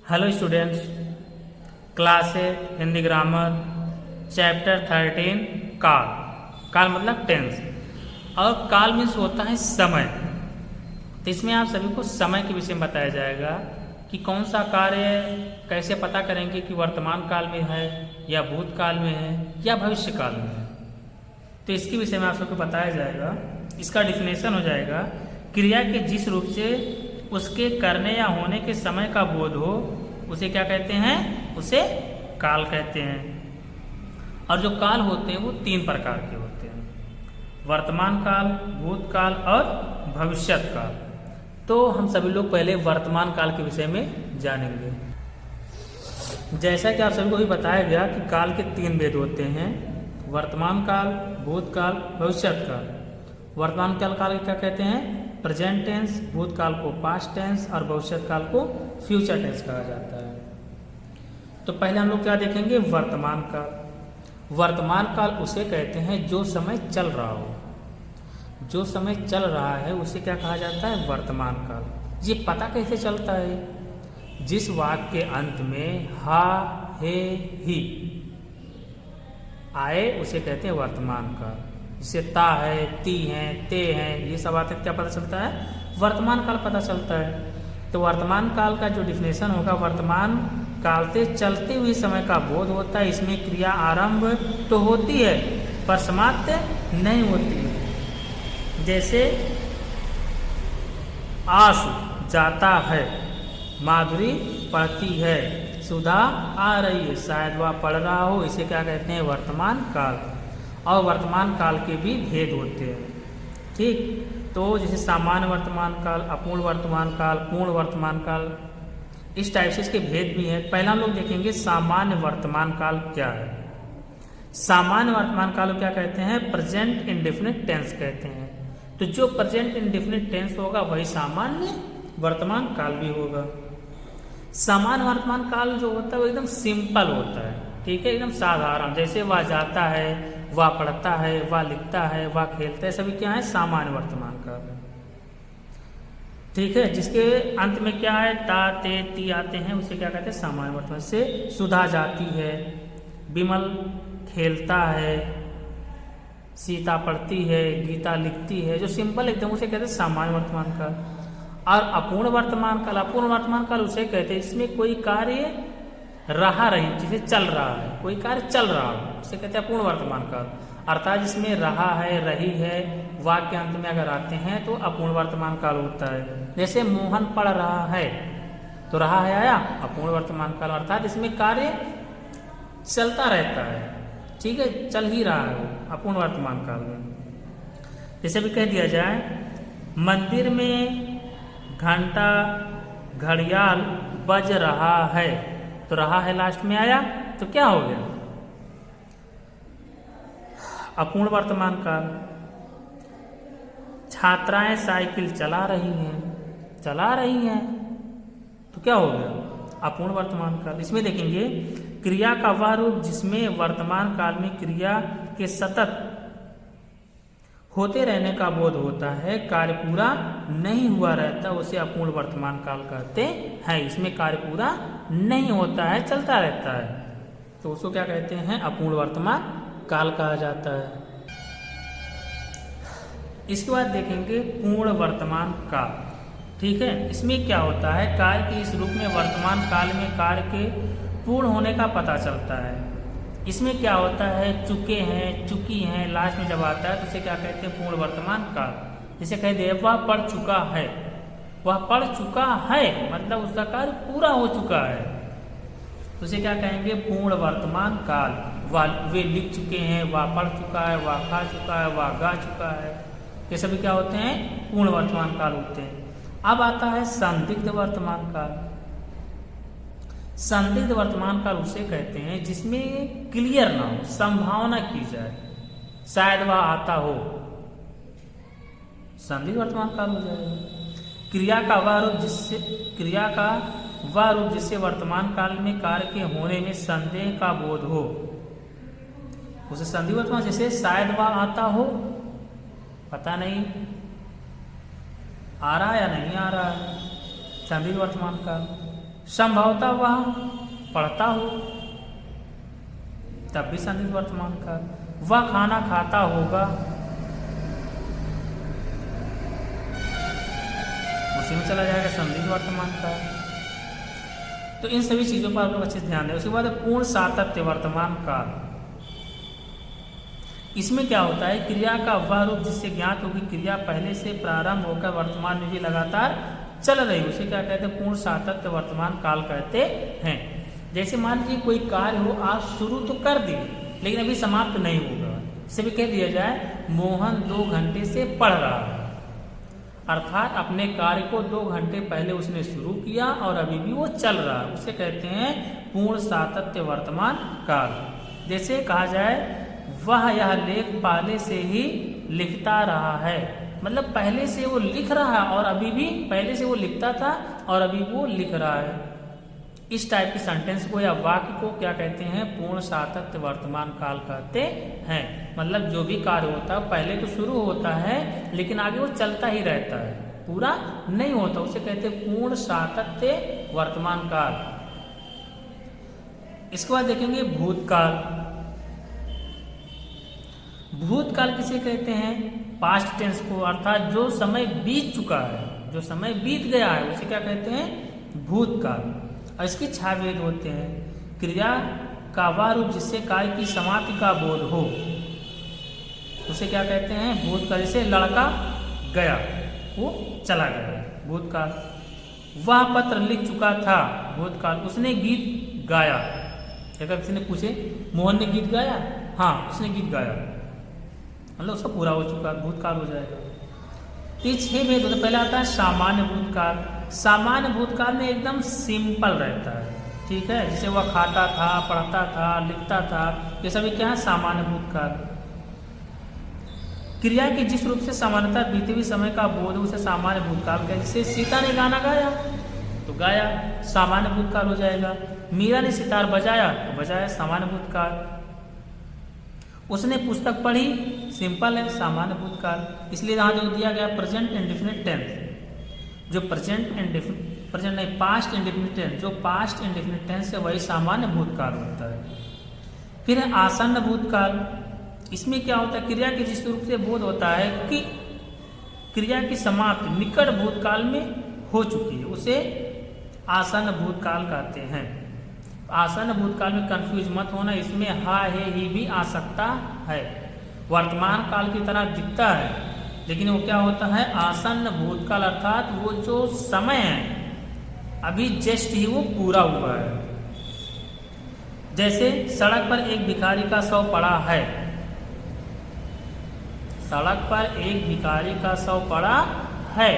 Hello students, class 8 Hindi grammar chapter 13 काल। काल मतलब टेंस, और काल मीन्स होता है समय। तो इसमें आप सभी को समय के विषय में बताया जाएगा कि कौन सा कार्य कैसे पता करेंगे कि वर्तमान काल में है या भूतकाल में है या भविष्य काल में है। तो इसके विषय में आप सबको बताया जाएगा। इसका डिफिनेशन हो जाएगा, क्रिया के जिस रूप से उसके करने या होने के समय का बोध हो उसे क्या कहते हैं? उसे काल कहते हैं। और जो काल होते हैं वो 3 प्रकार के होते हैं, वर्तमान काल, भूतकाल और भविष्यत काल। तो हम सभी लोग पहले वर्तमान काल के विषय में जानेंगे। जैसा कि आप सभी को भी बताया गया कि काल के 3 भेद होते हैं, वर्तमान काल, भूतकाल, भविष्यत काल। वर्तमान काल क्या कहते हैं? प्रेजेंट टेंस, भूतकाल को पास्ट टेंस और भविष्यत काल को फ्यूचर टेंस कहा जाता है। तो पहले हम लोग क्या देखेंगे? वर्तमान काल। वर्तमान काल उसे कहते हैं जो समय चल रहा हो। जो समय चल रहा है उसे क्या कहा जाता है? वर्तमान काल। ये पता कैसे चलता है? जिस वाक्य के अंत में हा, हे, ही आए उसे कहते हैं वर्तमान काल। जैसे ता है, ती है, ते हैं, ये सब आते क्या पता चलता है? वर्तमान काल पता चलता है। तो वर्तमान काल का जो डिफिनेशन होगा, वर्तमान काल से चलते हुए समय का बोध होता है। इसमें क्रिया आरंभ तो होती है पर समाप्त नहीं होती है। जैसे आंसू जाता है, माधुरी पढ़ती है, सुधा आ रही है, शायद वह पढ़ रहा हो, इसे क्या कहते हैं? वर्तमान काल। और वर्तमान काल के भी भेद होते हैं, ठीक। तो जैसे सामान्य वर्तमान काल, अपूर्ण वर्तमान काल, पूर्ण वर्तमान काल, इस टाइप से इसके भेद भी हैं। पहला हम लोग देखेंगे सामान्य वर्तमान काल क्या है। सामान्य वर्तमान काल को क्या कहते हैं? प्रेजेंट इंडेफिनिट टेंस कहते हैं। तो जो प्रेजेंट इंडेफिनिट टेंस होगा वही सामान्य वर्तमान काल भी होगा। सामान्य वर्तमान काल जो होता है वो एकदम सिंपल होता है, ठीक है, एकदम साधारण। जैसे वह जाता है, वह पढ़ता है, वह लिखता है, वह खेलता है, सभी क्या है? सामान्य वर्तमान काल है, ठीक है। जिसके अंत में क्या है? ता, ते, ती आते हैं, उसे क्या कहते हैं? सामान्य वर्तमान। से सुधा जाती है, विमल खेलता है, सीता पढ़ती है, गीता लिखती है, जो सिंपल एकदम उसे कहते हैं सामान्य वर्तमान काल। और अपूर्ण वर्तमान काल, अपूर्ण वर्तमान काल उसे कहते हैं इसमें कोई कार्य रहा रही, जिसे चल रहा है, कोई कार्य चल रहा हो, उसे कहते हैं अपूर्ण वर्तमान काल। अर्थात जिसमें रहा है, रही है, वाक्य अंत में अगर आते हैं तो अपूर्ण वर्तमान काल होता है। जैसे मोहन पढ़ रहा है, तो रहा है आया, अपूर्ण वर्तमान काल। अर्थात इसमें कार्य चलता रहता है, ठीक है, चल ही रहा है वो, अपूर्ण वर्तमान काल में। जैसे भी कह दिया जाए, मंदिर में घंटा घड़ियाल बज रहा है, तो रहा है लास्ट में आया, तो क्या हो गया? अपूर्ण वर्तमान काल। छात्राएं साइकिल चला रही हैं, चला रही हैं, तो क्या हो गया? अपूर्ण वर्तमान काल। इसमें देखेंगे क्रिया का वह रूप जिसमें वर्तमान काल में क्रिया के सतत होते रहने का बोध होता है, कार्य पूरा नहीं हुआ रहता, उसे अपूर्ण वर्तमान काल कहते हैं। इसमें कार्य पूरा नहीं होता है, चलता रहता है, तो उसको क्या कहते हैं? अपूर्ण वर्तमान काल कहा जाता है। इसके बाद देखेंगे पूर्ण वर्तमान काल, ठीक है। इसमें क्या होता है? कार्य के इस रूप में वर्तमान काल में कार्य के पूर्ण होने का पता चलता है। इसमें क्या होता है? चुके हैं, चुकी हैं, लास्ट में जब आता है तो उसे क्या कहते हैं? पूर्ण वर्तमान काल। जैसे कह दे वह पढ़ चुका है, वह पढ़ चुका है मतलब उसका कार्य पूरा हो चुका है, तो उसे क्या कहेंगे? पूर्ण वर्तमान काल। वे लिख चुके हैं, वह पढ़ चुका है, वह खा चुका है, वह गा चुका है, ये सभी क्या होते हैं? पूर्ण वर्तमान काल होते हैं। अब आता है संदिग्ध वर्तमान काल। संदिग्ध वर्तमान काल उसे कहते हैं जिसमें क्लियर ना हो, संभावना की जाए, शायद वह आता हो, संदिग्ध वर्तमान काल हो जाएगा। क्रिया का वह रूप जिससे वर्तमान काल में कार्य के होने में संदेह का बोध हो, उसे संदिग्ध वर्तमान। जैसे शायद वह आता हो, पता नहीं आ रहा या नहीं आ रहा है, संदिग्ध वर्तमान काल। संभवतः वह पढ़ता हो, तब भी संदिग्ध वर्तमान काल। वह खाना खाता होगा, उसी में चला जाएगा संदिग्ध वर्तमान काल। तो इन सभी चीजों पर आप लोग अच्छे से ध्यान दें। उसके बाद पूर्ण सातत्य वर्तमान काल। इसमें क्या होता है, क्रिया का वह रूप जिससे ज्ञात हो कि क्रिया पहले से प्रारंभ होकर वर्तमान में भी लगातार चल रही, उसे क्या कहते हैं, पूर्ण सातत्य वर्तमान काल कहते हैं। जैसे मान लीजिए कोई कार्य हो, आप शुरू तो कर दिए लेकिन अभी समाप्त नहीं होगा, इसे भी कह दिया जाए मोहन 2 घंटे से पढ़ रहा है, अर्थात अपने कार्य को 2 घंटे पहले उसने शुरू किया और अभी भी वो चल रहा है, उसे कहते हैं पूर्ण सातत्य वर्तमान काल। जैसे कहा जाए वह यह लेख पहले से ही लिखता रहा है, मतलब पहले से वो लिख रहा है और अभी भी, पहले से वो लिखता था और अभी वो लिख रहा है। इस टाइप के सेंटेंस को या वाक्य को क्या कहते हैं, पूर्ण सातत्य वर्तमान काल कहते हैं। मतलब जो भी कार्य होता है पहले तो शुरू होता है लेकिन आगे वो चलता ही रहता है, पूरा नहीं होता, उसे कहते हैं पूर्ण सातत्य वर्तमान काल। इसके बाद देखेंगे भूतकाल। भूतकाल किसे कहते हैं, पास्ट टेंस को, अर्थात जो समय बीत चुका है, जो समय बीत गया है उसे क्या कहते हैं, भूतकाल। और इसके 6 भेद होते हैं। क्रिया का वह रूप जिससे कार्य की समाप्ति का बोध हो, उसे क्या कहते हैं, भूतकाल। जैसे लड़का गया, वो चला गया, भूतकाल। वह पत्र लिख चुका था, भूतकाल। उसने गीत गाया, अगर किसी ने पूछे मोहन ने गीत गाया, हाँ उसने गीत गाया, मतलब उसका पूरा हो चुका, भूतकाल हो जाएगा। तो 6 भेद होते। पहले आता है सामान्य भूतकाल। सामान्य भूतकाल में एकदम सिंपल रहता है, ठीक है, जैसे वह खाता था, पढ़ता था, लिखता था, ये सभी क्या है, सामान्य भूतकाल। क्रिया के जिस रूप से सामान्यतः बीते हुए समय का बोध उसे सामान्य भूतकाल कहते हैं। जैसे सीता ने गाना गाया तो गाया, सामान्य भूतकाल हो जाएगा। मीरा ने सितार बजाया तो बजाया, सामान्य भूतकाल। उसने पुस्तक पढ़ी, सिंपल है, सामान्य भूतकाल। इसलिए यहाँ जो दिया गया प्रेजेंट इंडेफिनिट टेंस, जो पास्ट इंडेफिनिट टेंस, जो पास्ट इंडेफिनिट टेंस है वही सामान्य भूतकाल होता है। फिर है आसन्न भूतकाल। इसमें क्या होता है, क्रिया के जिस रूप से बोध होता है कि क्रिया की समाप्ति निकट भूतकाल में हो चुकी है, उसे आसन्न भूतकाल कहते हैं। आसन्न भूतकाल में कंफ्यूज मत होना, इसमें हा है ही भी आ सकता है, वर्तमान काल की तरह दिखता है लेकिन वो क्या होता है, आसन्न भूतकाल, अर्थात वो जो समय है अभी जस्ट ही वो पूरा हुआ है। जैसे सड़क पर एक भिखारी का शव पड़ा है, सड़क पर एक भिखारी का शव पड़ा है,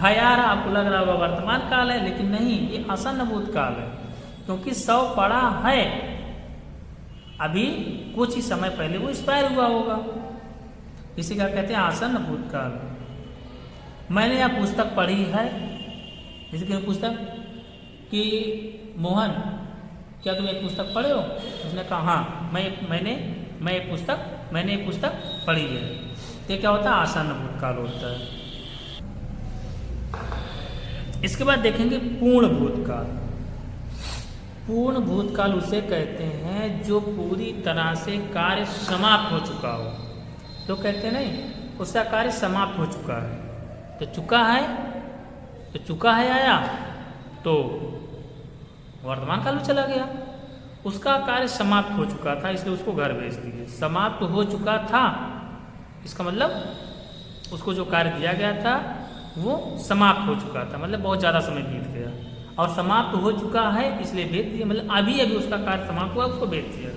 यार आपको लग रहा होगा वर्तमान काल है, लेकिन नहीं, ये आसन्न भूतकाल है, क्योंकि शव पड़ा है, अभी कुछ ही समय पहले वो एक्सपायर हुआ होगा, इसे क्या कहते हैं, आसन्न भूतकाल। मैंने यह पुस्तक पढ़ी है, जैसे कि पुस्तक कि मोहन क्या तुम एक पुस्तक पढ़े हो, उसने कहा हाँ मैंने ये पुस्तक पढ़ी है। तो क्या होता है, आसन्न भूतकाल होता है। इसके बाद देखेंगे पूर्ण भूतकाल। पूर्ण भूतकाल उसे कहते हैं जो पूरी तरह से कार्य समाप्त हो चुका हो, तो कहते हैं नहीं उसका कार्य समाप्त हो चुका है, तो चुका है आया तो वर्तमान काल में चला गया, उसका कार्य समाप्त हो चुका था इसलिए उसको घर भेज दिए। समाप्त हो चुका था इसका मतलब उसको जो कार्य दिया गया था वो समाप्त हो चुका था, मतलब बहुत ज़्यादा समय बीत गया, और समाप्त हो चुका है इसलिए भेज दिया, मतलब अभी उसका कार्य समाप्त हुआ उसको भेज दिया,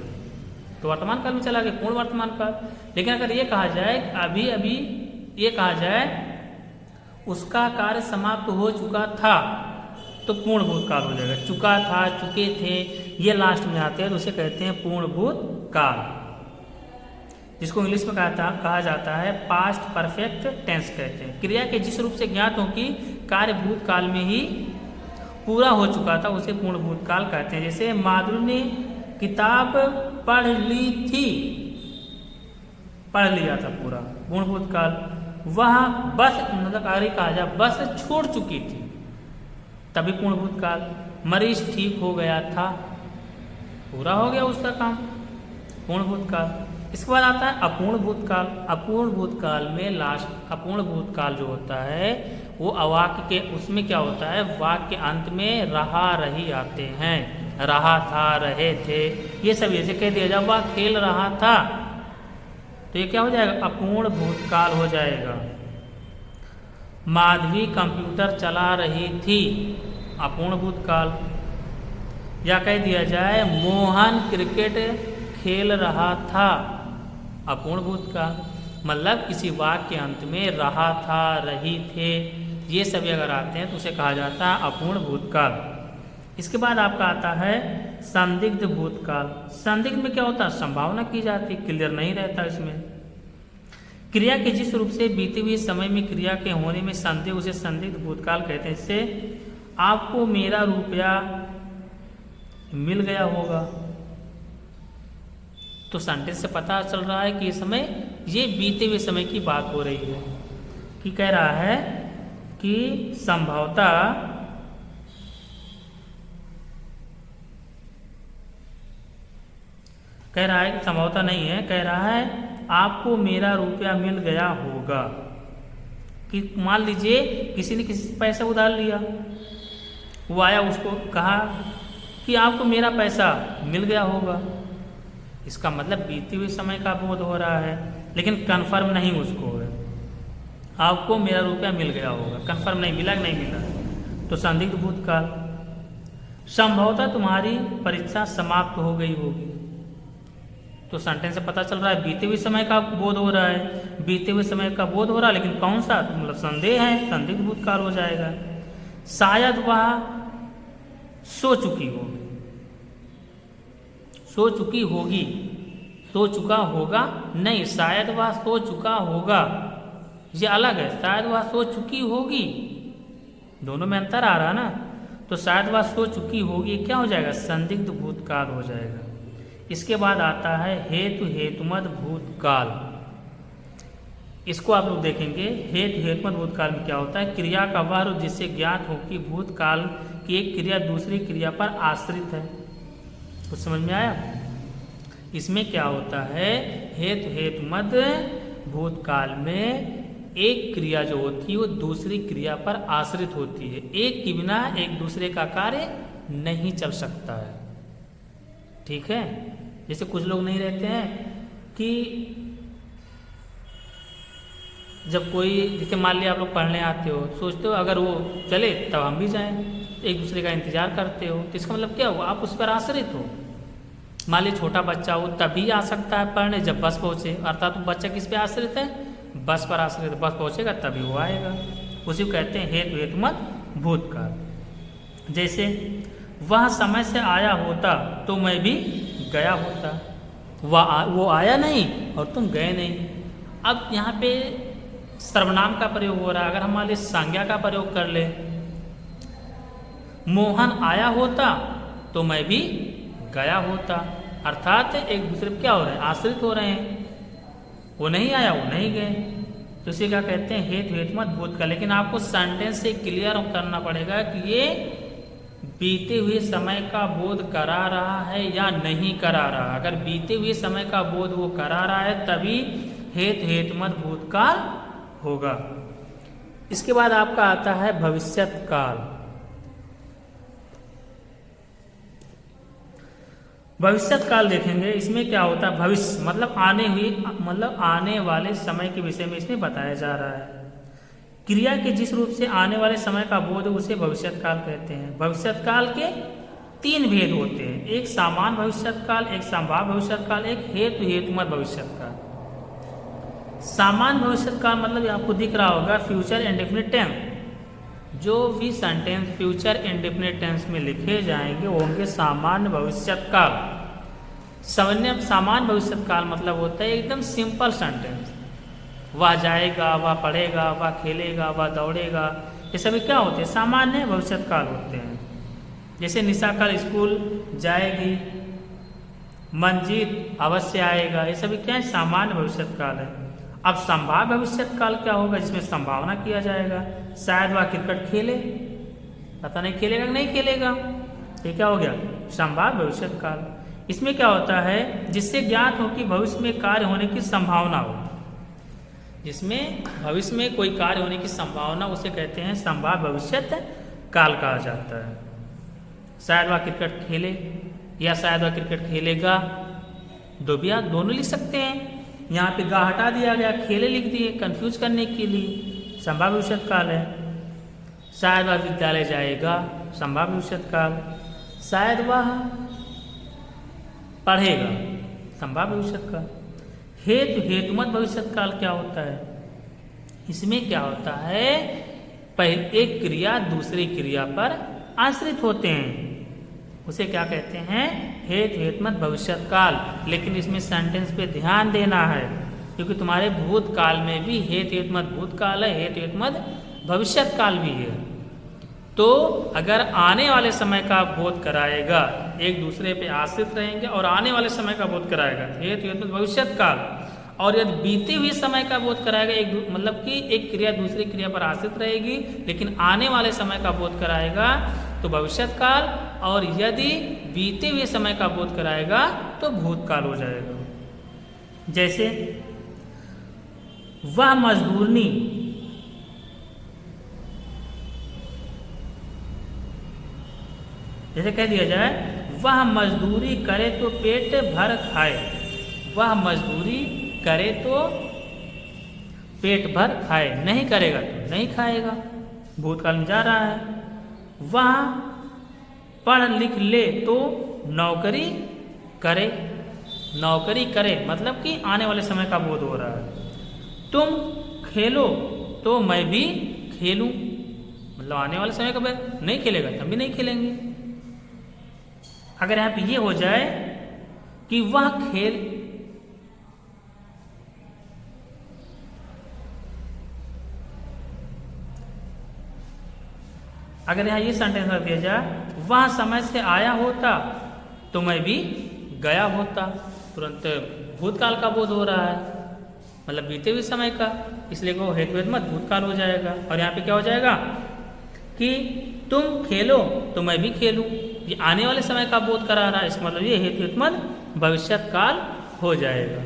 तो वर्तमान काल में चला गया, पूर्ण वर्तमान काल। लेकिन अगर ये कहा जाए अभी ये कहा जाए उसका कार्य समाप्त हो चुका था तो पूर्ण भूतकाल हो जाएगा। चुका था, चुके थे, ये लास्ट में आते हैं तो उसे कहते हैं पूर्ण भूतकाल, जिसको इंग्लिश में कहा जाता है पास्ट परफेक्ट टेंस कहते हैं। क्रिया के जिस रूप से ज्ञात हो कि कार्य भूतकाल में ही पूरा हो चुका था उसे पूर्ण भूतकाल कहते हैं। जैसे माधुरी ने किताब पढ़ ली थी, पढ़ लिया था पूरा, पूर्ण भूतकाल। वह बस मतलब आगे कहा जाए बस छोड़ चुकी थी, तभी पूर्ण भूतकाल। मरीज ठीक हो गया था, पूरा हो गया उसका काम, पूर्ण भूतकाल। इसके बाद आता है अपूर्ण भूतकाल। अपूर्ण भूतकाल में लास्ट अपूर्ण भूतकाल जो होता है वो अवाक्य के, उसमें क्या होता है, वाक्य के अंत में रहा रही आते हैं, रहा था, रहे थे, ये सब ऐसे कह दिया जब वह खेल रहा था तो ये क्या हो जाएगा, अपूर्ण भूतकाल हो जाएगा। माधवी कंप्यूटर चला रही थी, अपूर्ण भूतकाल। या कह दिया जाए मोहन क्रिकेट खेल रहा था, अपूर्ण भूतकाल। मतलब किसी वाक्य के अंत में रहा था, रही थे, ये सभी अगर आते हैं तो उसे कहा जाता है अपूर्ण भूतकाल। इसके बाद आपका आता है संदिग्ध भूतकाल। संदिग्ध में क्या होता है, संभावना की जाती, क्लियर नहीं रहता इसमें। क्रिया के जिस रूप से बीते हुए समय में क्रिया के होने में संदेह, उसे संदिग्ध भूतकाल कहते हैं। इससे आपको मेरा रुपया मिल गया होगा, तो सेंटेंस से पता चल रहा है कि ये समय, ये बीते हुए समय की बात हो रही है। कि कह रहा है कि संभवतः कह रहा है कि संभवतः नहीं है, कह रहा है आपको मेरा रुपया मिल गया होगा। कि मान लीजिए किसी ने किसी से पैसा उधार लिया, वो आया, उसको कहा कि आपको मेरा पैसा मिल गया होगा। इसका मतलब बीते हुए समय का बोध हो रहा है, लेकिन कन्फर्म नहीं उसको है। आपको मेरा रुपया मिल गया होगा, कन्फर्म नहीं, मिला कि नहीं मिला, तो संदिग्ध भूतकाल। संभवतः तुम्हारी परीक्षा समाप्त हो गई होगी, तो सेंटेंस से पता चल रहा है बीते हुए समय का बोध हो रहा है, बीते हुए समय का बोध हो रहा है, लेकिन कौन सा, तो मतलब संदेह है, संदिग्ध भूतकाल हो जाएगा। शायद वह सो चुकी होगी, सो चुकी होगी, सो चुका होगा नहीं, शायद वह सो चुका होगा, ये अलग है। शायद वह सो चुकी होगी, दोनों में अंतर आ रहा ना, तो शायद वह सो चुकी होगी, क्या हो जाएगा, संदिग्ध भूतकाल हो जाएगा। इसके बाद आता है हेतु हेतुमद भूतकाल। इसको आप लोग देखेंगे, हेतु हेतुमद भूतकाल में क्या होता है, क्रिया का वह रूप जिससे ज्ञात हो कि भूतकाल की एक क्रिया दूसरी क्रिया पर आश्रित है। कुछ समझ में आया? इसमें क्या होता है, हेतु हेतुमद भूतकाल में एक क्रिया जो होती है वो दूसरी क्रिया पर आश्रित होती है, एक के बिना एक दूसरे का कार्य नहीं चल सकता है। ठीक है, जैसे कुछ लोग नहीं रहते हैं कि जब कोई, जैसे मान लिया आप लोग पढ़ने आते हो, सोचते हो अगर वो चले तब हम भी जाएं, एक दूसरे का इंतजार करते हो, तो इसका मतलब क्या हुआ, आप उस पर आश्रित हो। मान लीजिए छोटा बच्चा हो तभी आ सकता है पढ़ने जब बस पहुँचे, अर्थात वो बच्चा किस पे आश्रित है, बस पर आश्रित, बस पहुँचेगा तभी वो आएगा। उसी को कहते हैं हेतु हेतुमद भूतकाल। जैसे वह समय से आया होता तो मैं भी गया होता, वो आया नहीं और तुम गए नहीं। अब यहाँ पे सर्वनाम का प्रयोग हो रहा है, अगर हम मान लीजिए संज्ञा का प्रयोग कर ले, मोहन आया होता तो मैं भी गया होता, अर्थात एक दूसरे पर क्या हो रहे हैं, आश्रित हो रहे हैं। वो नहीं आया, वो नहीं गए, तो इसे क्या कहते हैं, हेतु हेतुमद भूतकाल। लेकिन आपको सेंटेंस से क्लियर करना पड़ेगा कि ये बीते हुए समय का बोध करा रहा है या नहीं करा रहा। अगर बीते हुए समय का बोध वो करा रहा है तभी हेतु हेतुमद भूतकाल होगा। इसके बाद आपका आता है भविष्यत काल। भविष्यत काल देखेंगे, इसमें क्या होता है, भविष्य मतलब आने वाले समय के विषय में इसमें बताया जा रहा है। क्रिया के जिस रूप से आने वाले समय का बोध उसे भविष्यत काल कहते हैं। भविष्यत काल के तीन भेद होते हैं, एक सामान्य भविष्यत काल, एक संभाव्य भविष्यत काल, एक हेतु हेतुमद भविष्यत काल। सामान्य भविष्यत काल मतलब आपको दिख रहा होगा फ्यूचर इंडेफिनिट टेंस, जो भी सेंटेंस फ्यूचर इंडेफिनिट टेंस में लिखे जाएंगे वो होंगे सामान्य भविष्यत काल। सामान्य भविष्यत काल मतलब होता है एकदम सिंपल सेंटेंस, वह जाएगा, वह पढ़ेगा, वह खेलेगा, वह दौड़ेगा, ये सभी क्या होते हैं, सामान्य भविष्यत काल होते हैं। जैसे निशा कल स्कूल जाएगी, मंजीत अवश्य आएगा, ये सभी क्या है, सामान्य भविष्यत काल है। अब संभाव्य भविष्यत काल क्या होगा, जिसमें संभावना किया जाएगा, शायद वह क्रिकेट खेले, पता नहीं खेलेगा कि नहीं खेलेगा, ये क्या हो गया, संभाव्य भविष्यत काल। इसमें क्या होता है, जिससे ज्ञात हो कि भविष्य में कार्य होने की संभावना हो, जिसमें भविष्य में कोई कार्य होने की संभावना, उसे कहते हैं संभाव्य भविष्यत काल कहा जाता है। शायद वह क्रिकेट खेले या शायद वह क्रिकेट खेलेगा, दोनों लिख सकते हैं। यहाँ पे गा हटा दिया गया, खेले लिख दिए कंफ्यूज करने के लिए, संभाव्य भविष्यत काल है। शायद वह विद्यालय जाएगा, संभाव्य भविष्यत काल। शायद वह पढ़ेगा, संभाव्य भविष्यत काल। हेतुमत भविष्यत काल क्या होता है, इसमें क्या होता है, पहले एक क्रिया दूसरी क्रिया पर आश्रित होते हैं, उसे क्या कहते हैं, हेतुमत भविष्यत काल। लेकिन इसमें सेंटेंस पे ध्यान देना है, क्योंकि तुम्हारे भूतकाल में भी हेतुमत भूतकाल है, हेतुमत भविष्यत काल भी है। तो अगर आने वाले समय का बोध कराएगा, एक दूसरे पे आश्रित रहेंगे और आने वाले समय का बोध कराएगा, हेतुमत भविष्यत काल। और यदि बीते हुए समय का बोध कराएगा, एक मतलब कि एक क्रिया दूसरी क्रिया पर आश्रित रहेगी, लेकिन आने वाले समय का बोध कराएगा तो भविष्यत काल, और यदि बीते हुए समय का बोध कराएगा तो भूतकाल हो जाएगा। जैसे वह मजदूरनी, जैसे कह दिया जाए वह मजदूरी करे तो पेट भर खाए, वह मजदूरी करे तो पेट भर खाए, नहीं करेगा तो नहीं खाएगा, भूतकाल में जा रहा है। वह पढ़ लिख ले तो नौकरी करे, नौकरी करे मतलब कि आने वाले समय का बोध हो रहा है। तुम खेलो तो मैं भी खेलूं, मतलब आने वाले समय का बोध, नहीं खेलेगा तो हम भी नहीं खेलेंगे। अगर यहाँ पे ये हो जाए कि वह खेल, अगर यहाँ ये सेंटेंस रख दिया जाए वह समय से आया होता तो मैं भी गया होता, तुरंत भूतकाल का बोध हो रहा है, मतलब बीते हुए समय का, इसलिए वो हेतुमत भूतकाल हो जाएगा। और यहाँ पे क्या हो जाएगा कि तुम खेलो तो मैं भी खेलूं, ये आने वाले समय का बोध करा रहा है, इसका मतलब ये हेतुमत भविष्यत काल हो जाएगा।